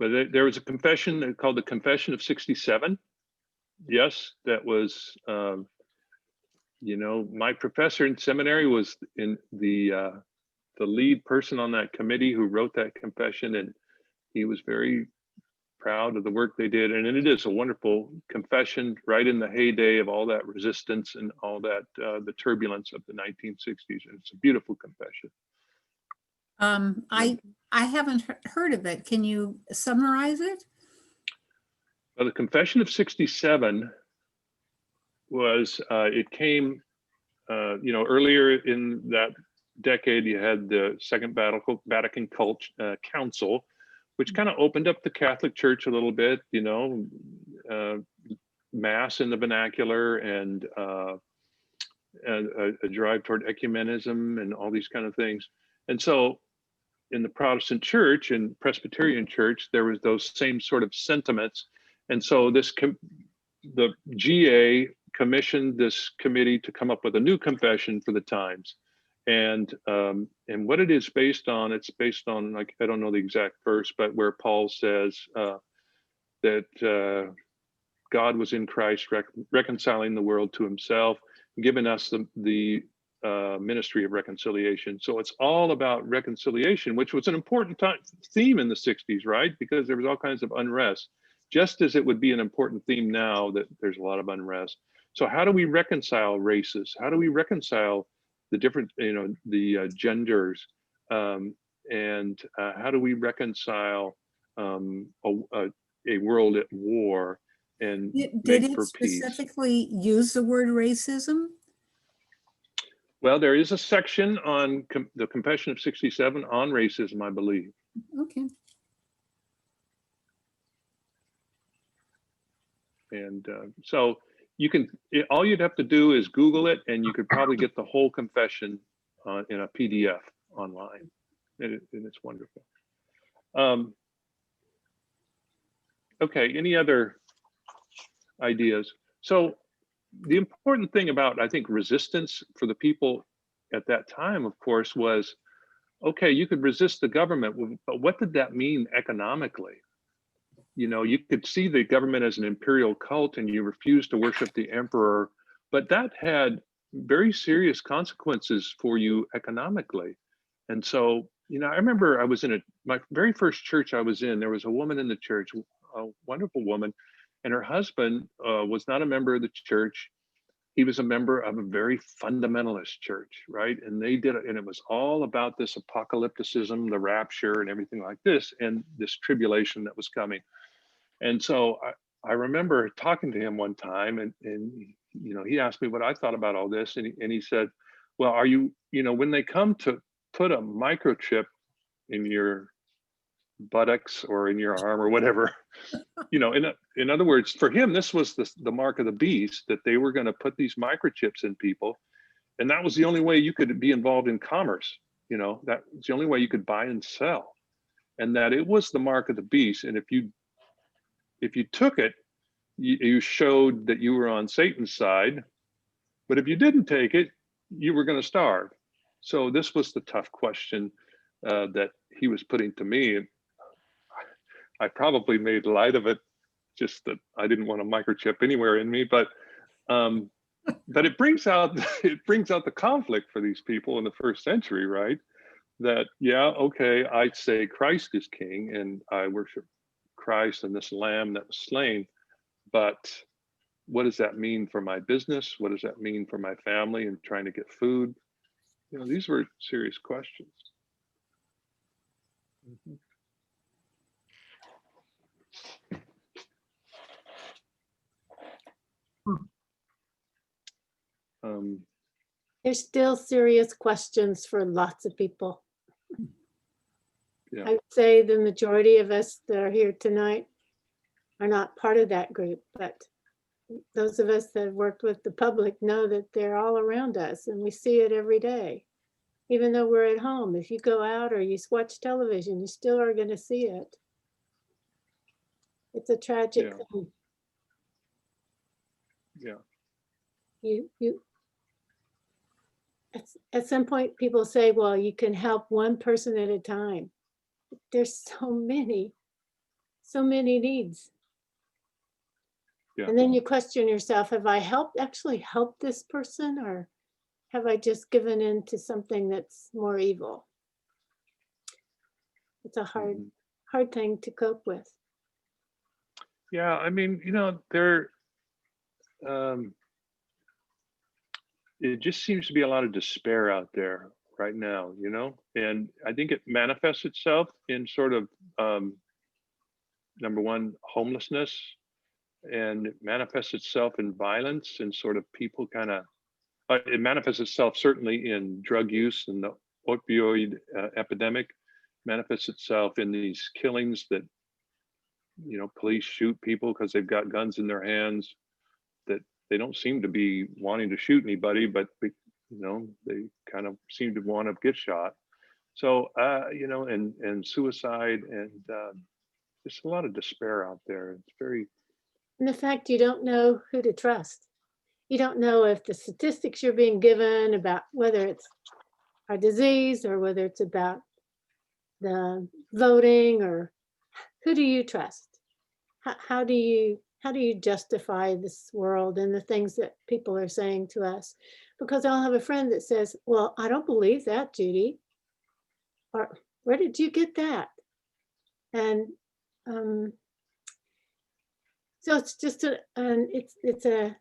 But there was a confession called the Confession of 67. Yes, that was, my professor in seminary was in the lead person on that committee who wrote that confession, and he was very proud of the work they did. And it is a wonderful confession, right in the heyday of all that resistance and all that, the turbulence of the 1960s. And it's a beautiful confession. I haven't heard of it. Can you summarize it? Well, the Confession of 67 was, it came, earlier in that decade, you had the Second Vatican Council, which kind of opened up the Catholic Church a little bit, Mass in the vernacular, and a drive toward ecumenism and all these kind of things. And so in the Protestant Church and Presbyterian Church, there was those same sort of sentiments. And so the GA commissioned this committee to come up with a new confession for the times. And what it is based on, it's based on, like, I don't know the exact verse, but where Paul says that God was in Christ reconciling the world to himself, giving us the ministry of reconciliation. So it's all about reconciliation, which was an important theme in the 60s, right? Because there was all kinds of unrest, just as it would be an important theme now that there's a lot of unrest. So how do we reconcile races? How do we reconcile the different, the genders? And how do we reconcile a world at war and Did make it for peace? specifically use the word racism? Well, there is a section on the Confession of 67 on racism, I believe. Okay. And so you can, all you'd have to do is Google it, and you could probably get the whole confession in a PDF online. And it's wonderful. Okay, any other ideas? So the important thing about, I think, resistance for the people at that time, of course, was, okay, you could resist the government, but what did that mean economically? You could see the government as an imperial cult and you refused to worship the emperor, but that had very serious consequences for you economically. And so, I remember I was in my very first church I was in, there was a woman in the church, a wonderful woman, and her husband was not a member of the church. he was a member of a very fundamentalist church, right? And they did it, and it was all about this apocalypticism, the rapture, and everything like this, and this tribulation that was coming. And so I remember talking to him one time, and you know, he asked me what I thought about all this, and he said, well, are you, you know, when they come to put a microchip in your buttocks or in your arm or whatever, you know, in other words, for him, this was the mark of the beast, that they were going to put these microchips in people, and that was the only way you could be involved in commerce. You know, that was the only way you could buy and sell, and that it was the mark of the beast. And if you took it, you showed that you were on Satan's side, but if you didn't take it, you were going to starve. So this was the tough question that he was putting to me. And I probably made light of it, just that I didn't want a microchip anywhere in me. But it brings out the conflict for these people in the first century, right? That, yeah, okay, I say Christ is king, and I worship Christ and this lamb that was slain, but what does that mean for my business? What does that mean for my family and trying to get food? You know, these were serious questions. There's still serious questions for lots of people. Yeah. I would say the majority of us that are here tonight are not part of that group, but those of us that have worked with the public know that they're all around us, and we see it every day. Even though we're at home, if you go out or you watch television, you still are going to see it. It's a tragic thing. Yeah. You at some point people say, well, you can help one person at a time. There's so many needs. Yeah. And then you question yourself, have I actually helped this person, or have I just given in to something that's more evil? It's a hard thing to cope with. Yeah, I mean, you know, it just seems to be a lot of despair out there right now, you know, and I think it manifests itself in sort of, number one, homelessness, and it manifests itself in violence and sort of people kind of, it manifests itself certainly in drug use and the opioid epidemic, manifests itself in these killings that, you know, police shoot people because they've got guns in their hands, that they don't seem to be wanting to shoot anybody, but you know, they kind of seem to want to get shot. So you know, and suicide, and just a lot of despair out there. It's very, And the fact you don't know who to trust. You don't know if the statistics you're being given about whether it's a disease or whether it's about the voting, or who do you trust? How do you justify this world and the things that people are saying to us? Because I'll have a friend that says, well, I don't believe that, Judy. Or where did you get that? And so it's just it's a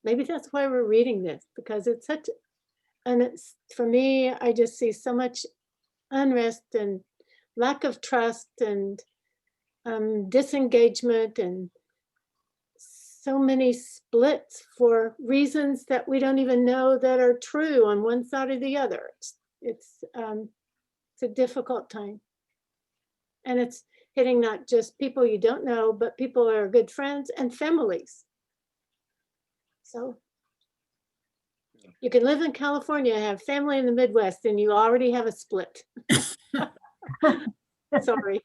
maybe that's why we're reading this, because it's such, and it's, for me, I just see so much unrest and lack of trust and disengagement, and so many splits for reasons that we don't even know that are true on one side or the other. It's a difficult time, and it's hitting not just people you don't know, but people who are good friends and families. So you can live in California, have family in the Midwest, and you already have a split. Sorry.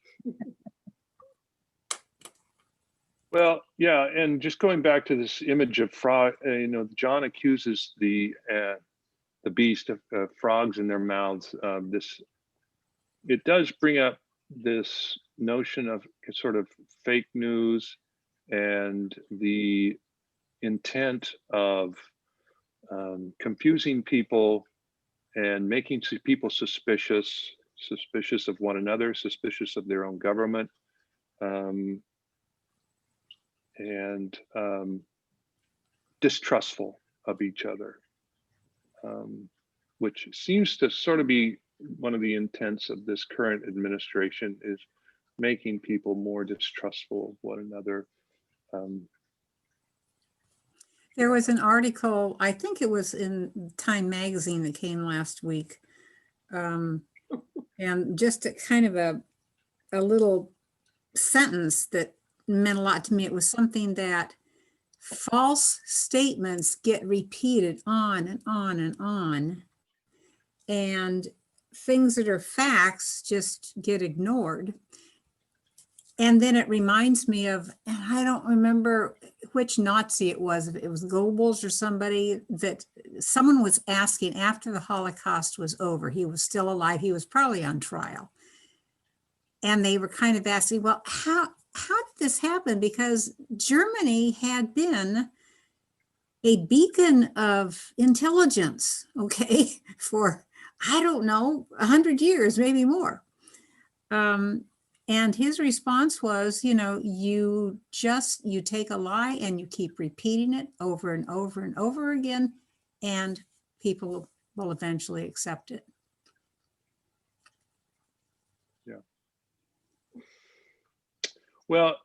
well, yeah, and just going back to this image of frog, you know, John accuses the beast of frogs in their mouths. It does bring up this notion of sort of fake news and the intent of confusing people and making people suspicious of one another, suspicious of their own government, and distrustful of each other, which seems to sort of be one of the intents of this current administration, is making people more distrustful of one another. There was an article, I think it was in Time magazine that came last week. And just a kind of a little sentence that meant a lot to me. It was something that false statements get repeated on and on and on. And things that are facts just get ignored. And then it reminds me of, and I don't remember which Nazi it was, if it was Goebbels or somebody, that someone was asking after the Holocaust was over, he was still alive, he was probably on trial. And they were kind of asking, well, how did this happen? Because Germany had been a beacon of intelligence, okay, for, I don't know, 100 years, maybe more. And his response was, you take a lie and you keep repeating it over and over and over again, and people will eventually accept it. Yeah. Well,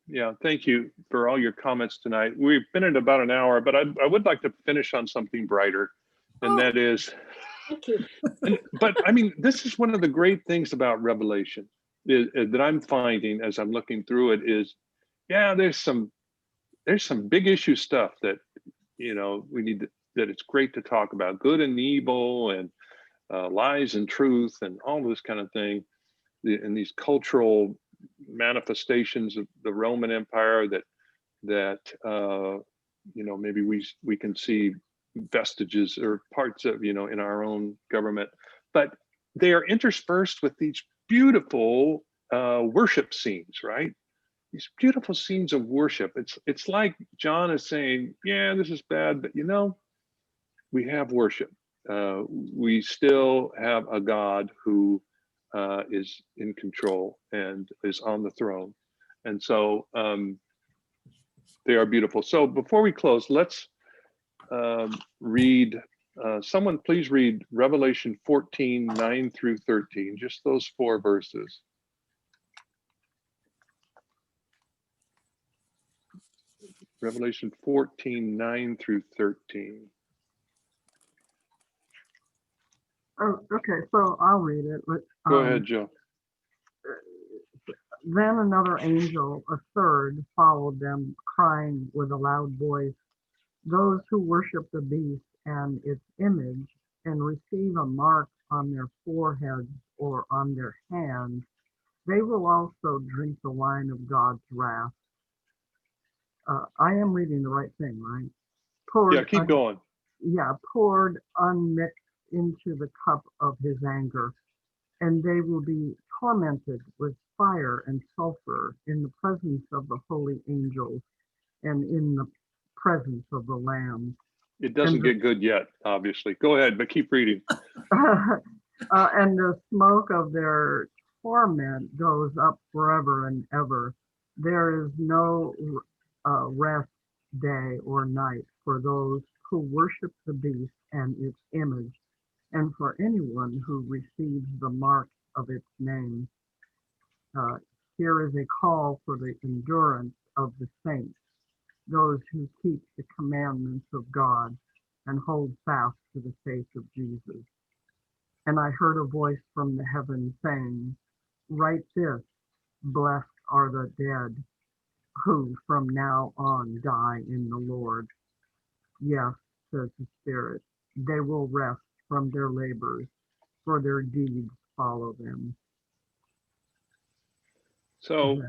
yeah, thank you for all your comments tonight. We've been at about an hour, but I would like to finish on something brighter, and that is, Thank you. but I mean, this is one of the great things about Revelation that I'm finding as I'm looking through it is, yeah, there's some big issue stuff that, we need to, that it's great to talk about, good and evil and lies and truth and all this kind of thing, and these cultural manifestations of the Roman Empire that maybe we can see vestiges or parts of, in our own government, but they are interspersed with these beautiful worship scenes, right? These beautiful scenes of worship. It's like John is saying, yeah, this is bad, but we have worship. We still have a God who is in control and is on the throne. And so they are beautiful. So before we close, let's read, someone please read Revelation 14, 9 through 13, just those 4 verses. Revelation 14, 9 through 13. Oh, okay, so I'll read it. But, Go ahead, Joe. Then another angel, a third, followed them, crying with a loud voice, "Those who worship the beast and its image and receive a mark on their foreheads or on their hands, they will also drink the wine of God's wrath." I am reading the right thing, right? Yeah, keep going. Yeah, poured unmixed into the cup of his anger, and they will be tormented with fire and sulfur in the presence of the holy angels and in the presence of the Lamb. It doesn't get good yet, obviously. Go ahead, but keep reading. And the smoke of their torment goes up forever and ever. There is no rest day or night for those who worship the beast and its image, and for anyone who receives the mark of its name. Here is a call for the endurance of the saints, those who keep the commandments of God and hold fast to the faith of Jesus. And I heard a voice from the heaven saying, "Write this, blessed are the dead who from now on die in the Lord." Yes, says the Spirit, they will rest from their labors, for their deeds follow them. So,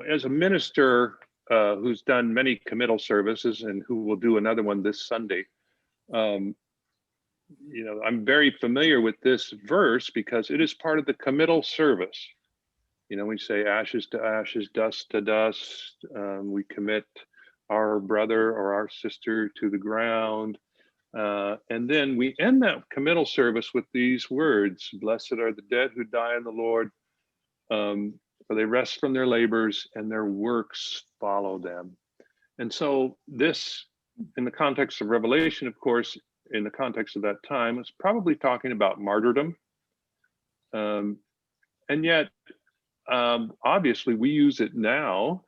as a minister who's done many committal services and who will do another one this Sunday, I'm very familiar with this verse because it is part of the committal service. We say ashes to ashes, dust to dust. We commit our brother or our sister to the ground. And then we end that committal service with these words, "Blessed are the dead who die in the Lord, for they rest from their labors and their works follow them." And so this, in the context of Revelation, of course, in the context of that time, it's probably talking about martyrdom. And yet, obviously, we use it now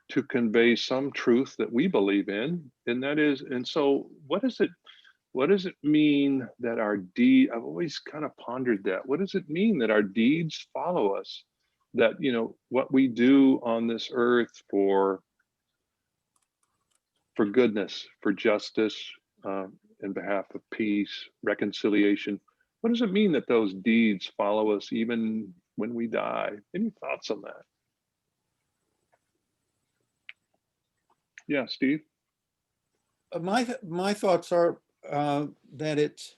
to convey some truth that we believe in, and that is, and so what does it mean that our deed, I've always kind of pondered that. What does it mean that our deeds follow us? That, what we do on this earth for goodness, for justice, in behalf of peace, reconciliation. What does it mean that those deeds follow us even when we die? Any thoughts on that? Yeah, Steve? My thoughts are that it's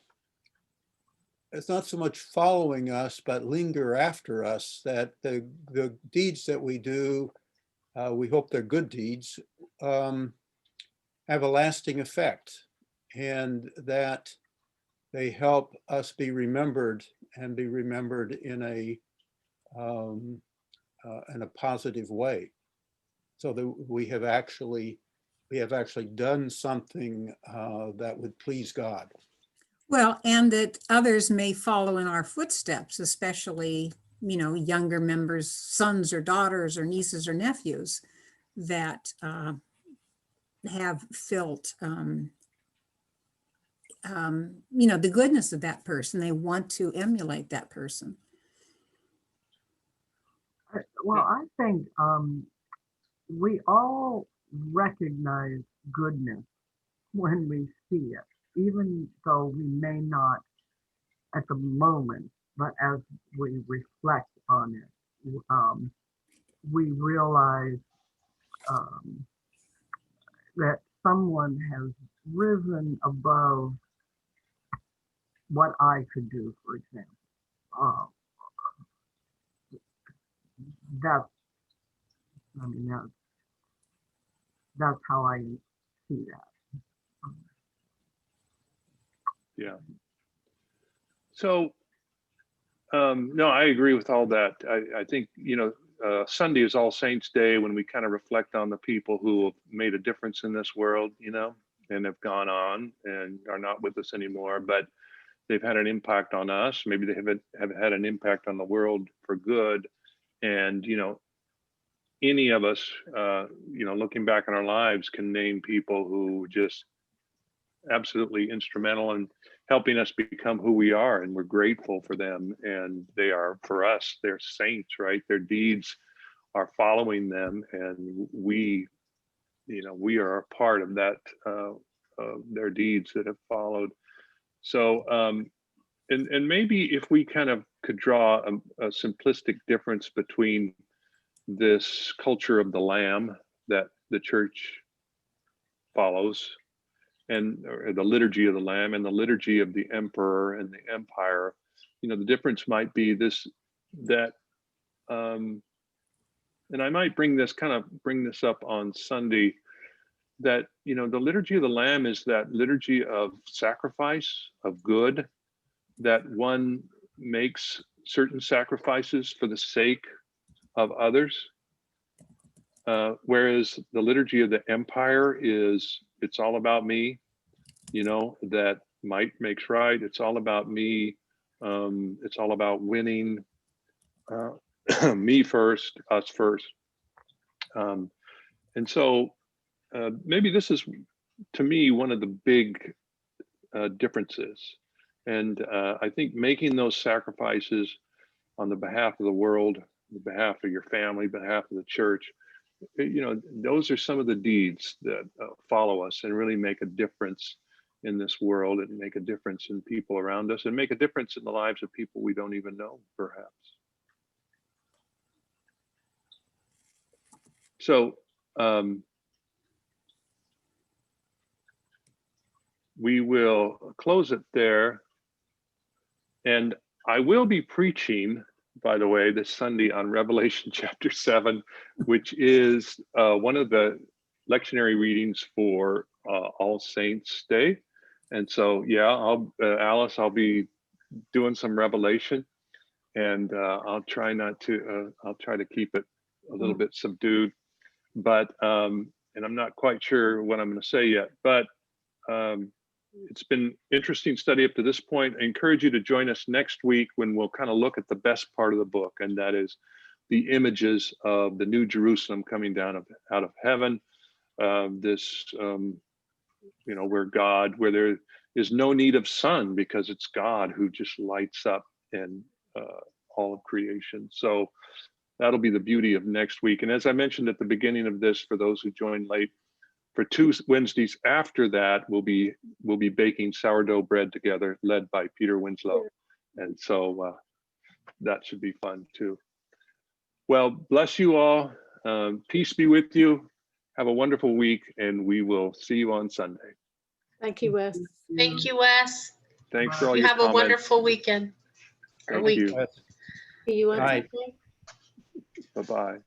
not so much following us, but linger after us, that the deeds that we do, we hope they're good deeds, have a lasting effect, and that they help us be remembered, and be remembered in a positive way, so that we have actually done something that would please God. Well, and that others may follow in our footsteps, especially, younger members, sons or daughters or nieces or nephews that have felt, the goodness of that person. They want to emulate that person. Well, I think we all recognize goodness when we see it, even though we may not at the moment, but as we reflect on it, we realize that someone has risen above what I could do, for example. That's how I see that. Yeah. So, no, I agree with all that. I think, Sunday is All Saints Day, when we kind of reflect on the people who have made a difference in this world, and have gone on and are not with us anymore, but they've had an impact on us. Maybe they have had an impact on the world for good. And, any of us, looking back on our lives, can name people who just absolutely instrumental in helping us become who we are, and we're grateful for them. And they are, for us, they're saints, right? Their deeds are following them, and we are a part of that, their deeds that have followed. So, and maybe if we kind of could draw a simplistic difference between this culture of the Lamb that the church follows, and the liturgy of the Lamb, and the liturgy of the Emperor and the Empire, the difference might be this, that, and I might bring this up on Sunday, that, the liturgy of the Lamb is that liturgy of sacrifice, of good, that one makes certain sacrifices for the sake of others. Whereas the liturgy of the Empire it's all about me, that might makes right. It's all about me. It's all about winning, me first, us first. And so maybe this is, to me, one of the big differences. And I think making those sacrifices on the behalf of the world, on behalf of your family, behalf of the church, those are some of the deeds that follow us and really make a difference in this world, and make a difference in people around us, and make a difference in the lives of people we don't even know, perhaps. So we will close it there. And I will be preaching, by the way, this Sunday on Revelation chapter 7, which is one of the lectionary readings for All Saints Day. And so, yeah, Alice, I'll be doing some Revelation, and I'll try to keep it a little bit subdued. But and I'm not quite sure what I'm going to say yet, but it's been interesting study up to this point. I encourage you to join us next week when we'll kind of look at the best part of the book, and that is the images of the New Jerusalem coming down out of heaven. This, where there is no need of sun because it's God who just lights up in all of creation. So that'll be the beauty of next week. And as I mentioned at the beginning of this, for those who joined late, for 2 Wednesdays after that, we'll be baking sourdough bread together, led by Peter Winslow. And so that should be fun too. Well, bless you all. Peace be with you. Have a wonderful week, and we will see you on Sunday. Thank you, Wes. Thank you, Wes. Thanks for all You your have a comments. wonderful weekend. Or Thank week. you. See you on Right. Sunday. Bye-bye.